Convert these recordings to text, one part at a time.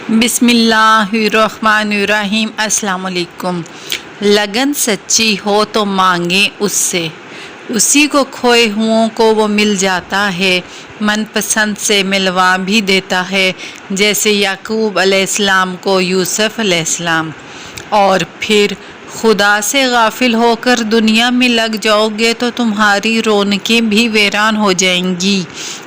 बिस्मिल्लाहिर्रहमानिर्रहीम। अस्सलाम वालेकुम। लगन सच्ची हो तो मांगे उससे, उसी को खोए हुओं को वो मिल जाता है, मनपसंद से मिलवा भी देता है, जैसे याकूब अलैहिस्सलाम को यूसुफ अलैहिस्सलाम। और फिर खुदा से गाफिल होकर दुनिया में लग जाओगे तो तुम्हारी रौनकें भी वीरान हो जाएंगी।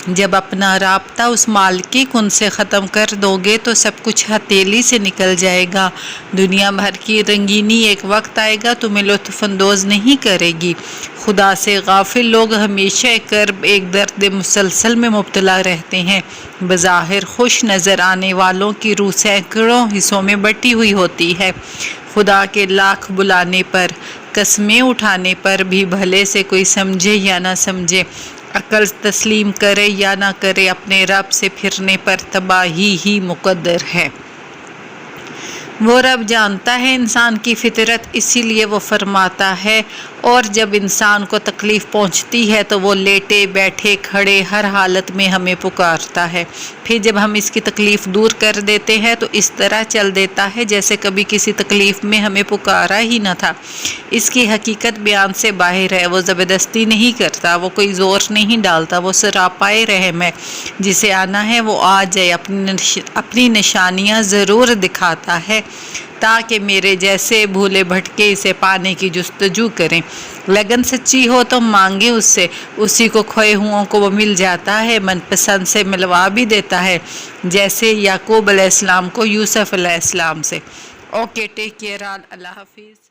जब अपना राब्ता उस मालिक कुन से ख़त्म कर दोगे तो सब कुछ हथेली से निकल जाएगा। दुनिया भर की रंगीनी एक वक्त आएगा तुम्हें लुत्फ़अंदोज़ नहीं करेगी। खुदा से गाफिल लोग हमेशा एक कर्ब, एक दर्द मुसलसल में मुब्तला रहते हैं। बज़ाहिर खुश नज़र आने वालों की रूह सैकड़ों हिस्सों में बटी हुई होती है। खुदा के लाख बुलाने पर, कस्में उठाने पर भी भले से कोई समझे या ना समझे, अकल तस्लीम करे या ना करे, अपने रब से फिरने पर तबाही ही मुकद्दर है। वो रब जानता है इंसान की फितरत, इसीलिए वो फरमाता है, और जब इंसान को तकलीफ़ पहुंचती है तो वो लेटे बैठे खड़े हर हालत में हमें पुकारता है। फिर जब हम इसकी तकलीफ़ दूर कर देते हैं तो इस तरह चल देता है जैसे कभी किसी तकलीफ़ में हमें पुकारा ही न था। इसकी हकीकत बयान से बाहर है। वो ज़बरदस्ती नहीं करता, वो कोई ज़ोर नहीं डालता, वो सरापाए रहम है। जिसे आना है वो आ जाए, अपनी निशानियाँ ज़रूर दिखाता है ताकि मेरे जैसे भूले भटके इसे पाने की जुस्तजू करें। लगन सच्ची हो तो मांगे उससे, उसी को खोए हुओं को वो मिल जाता है, मनपसंद से मिलवा भी देता है, जैसे याकूब अलैहिस्सलाम को यूसुफ अलैहिस्सलाम से। ओके, टेक केयर, अल्लाह हाफिज़।